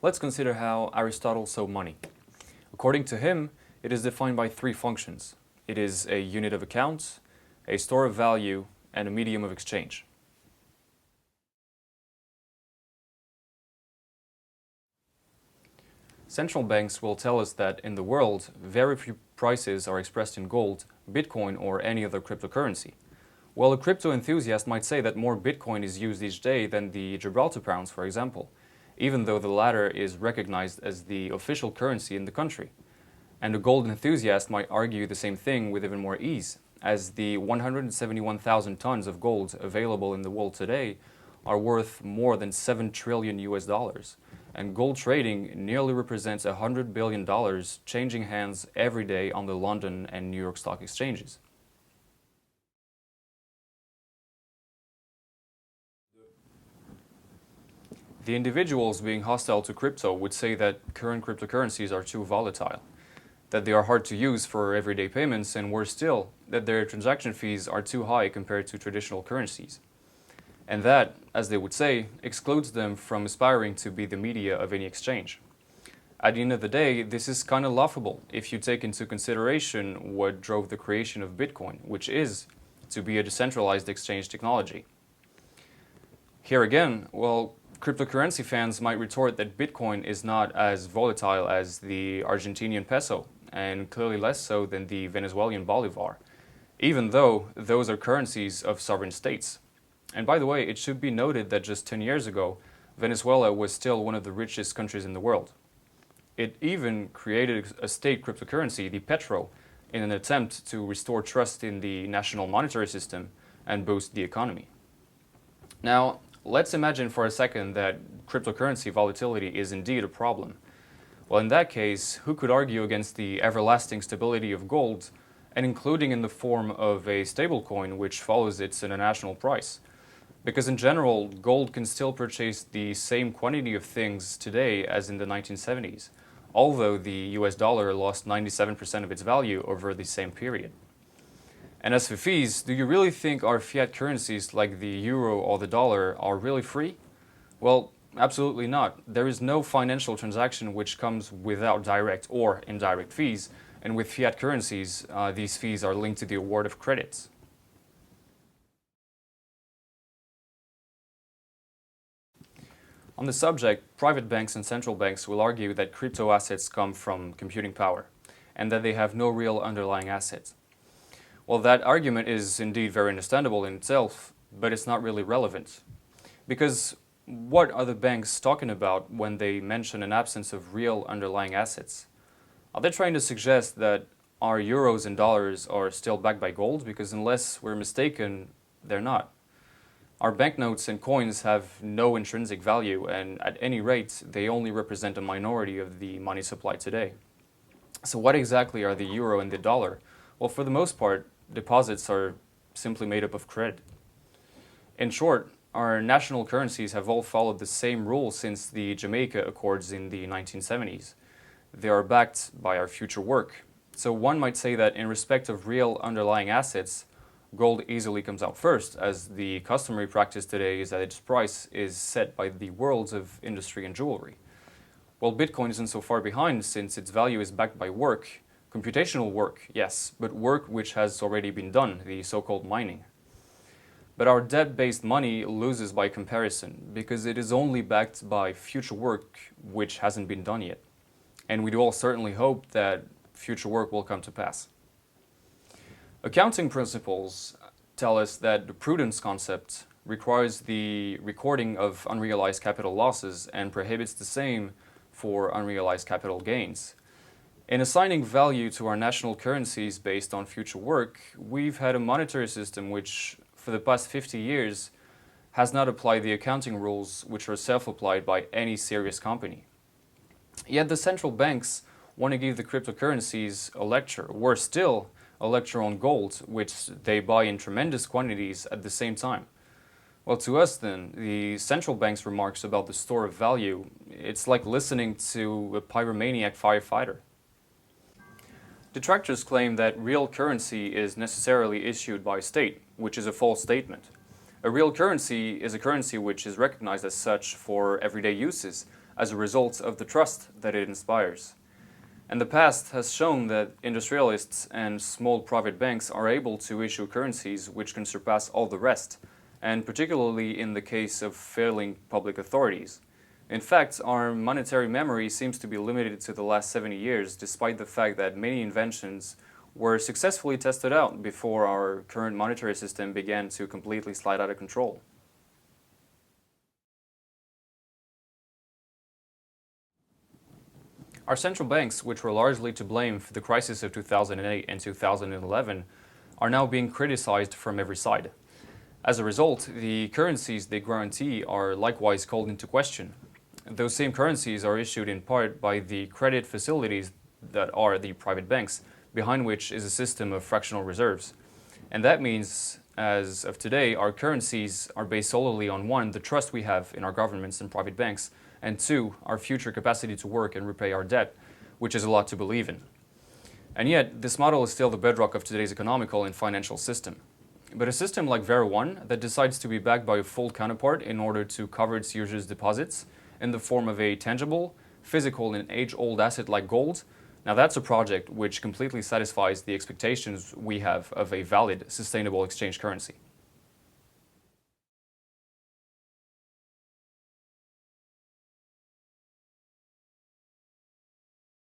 Let's consider how Aristotle saw money. According to him, it is defined by three functions. It is a unit of account, a store of value, and a medium of exchange. Central banks will tell us that in the world, very few prices are expressed in gold, Bitcoin, or any other cryptocurrency. Well, a crypto enthusiast might say that more Bitcoin is used each day than the Gibraltar pounds, for example, even though the latter is recognized as the official currency in the country. And a gold enthusiast might argue the same thing with even more ease, as the 171,000 tons of gold available in the world today are worth more than 7 trillion US dollars. And gold trading nearly represents $100 billion changing hands every day on the London and New York stock exchanges. The individuals being hostile to crypto would say that current cryptocurrencies are too volatile, that they are hard to use for everyday payments, and worse still, that their transaction fees are too high compared to traditional currencies. And that, as they would say, excludes them from aspiring to be the media of any exchange. At the end of the day, this is kind of laughable if you take into consideration what drove the creation of Bitcoin, which is to be a decentralized exchange technology. Here again, well, cryptocurrency fans might retort that Bitcoin is not as volatile as the Argentinian peso, and clearly less so than the Venezuelan bolivar, even though those are currencies of sovereign states. And by the way, it should be noted that just 10 years ago, Venezuela was still one of the richest countries in the world. It even created a state cryptocurrency, the petro, in an attempt to restore trust in the national monetary system and boost the economy. Now, let's imagine for a second that cryptocurrency volatility is indeed a problem. Well, in that case, who could argue against the everlasting stability of gold, and including in the form of a stablecoin which follows its international price? Because in general, gold can still purchase the same quantity of things today as in the 1970s, although the US dollar lost 97% of its value over the same period. And as for fees, do you really think our fiat currencies like the euro or the dollar are really free? Well, absolutely not. There is no financial transaction which comes without direct or indirect fees, and with fiat currencies, these fees are linked to the award of credits. On the subject, private banks and central banks will argue that crypto assets come from computing power, and that they have no real underlying assets. Well, that argument is indeed very understandable in itself, but it's not really relevant. Because what are the banks talking about when they mention an absence of real underlying assets? Are they trying to suggest that our euros and dollars are still backed by gold? Because unless we're mistaken, they're not. Our banknotes and coins have no intrinsic value, and at any rate, they only represent a minority of the money supply today. So what exactly are the euro and the dollar? Well, for the most part, deposits are simply made up of credit. In short, our national currencies have all followed the same rules since the Jamaica Accords in the 1970s. They are backed by our future work. So one might say that in respect of real underlying assets, gold easily comes out first, as the customary practice today is that its price is set by the worlds of industry and jewelry. Well, Bitcoin isn't so far behind since its value is backed by work, computational work, yes, but work which has already been done, the so-called mining. But our debt-based money loses by comparison because it is only backed by future work which hasn't been done yet. And we do all certainly hope that future work will come to pass. Accounting principles tell us that the prudence concept requires the recording of unrealized capital losses and prohibits the same for unrealized capital gains. In assigning value to our national currencies based on future work, we've had a monetary system which, for the past 50 years, has not applied the accounting rules which are self-applied by any serious company. Yet the central banks want to give the cryptocurrencies a lecture, worse still, a lecture on gold, which they buy in tremendous quantities at the same time. Well, to us then, the central bank's remarks about the store of value, it's like listening to a pyromaniac firefighter. Detractors claim that real currency is necessarily issued by a state, which is a false statement. A real currency is a currency which is recognized as such for everyday uses, as a result of the trust that it inspires. And the past has shown that industrialists and small private banks are able to issue currencies which can surpass all the rest, and particularly in the case of failing public authorities. In fact, our monetary memory seems to be limited to the last 70 years, despite the fact that many inventions were successfully tested out before our current monetary system began to completely slide out of control. Our central banks, which were largely to blame for the crisis of 2008 and 2011, are now being criticized from every side. As a result, the currencies they guarantee are likewise called into question. Those same currencies are issued in part by the credit facilities that are the private banks, behind which is a system of fractional reserves. And that means, as of today, our currencies are based solely on one, the trust we have in our governments and private banks, and two, our future capacity to work and repay our debt, which is a lot to believe in. And yet, this model is still the bedrock of today's economical and financial system. But a system like VeraOne that decides to be backed by a full counterpart in order to cover its users' deposits in the form of a tangible, physical, and age-old asset like gold, now that's a project which completely satisfies the expectations we have of a valid, sustainable exchange currency.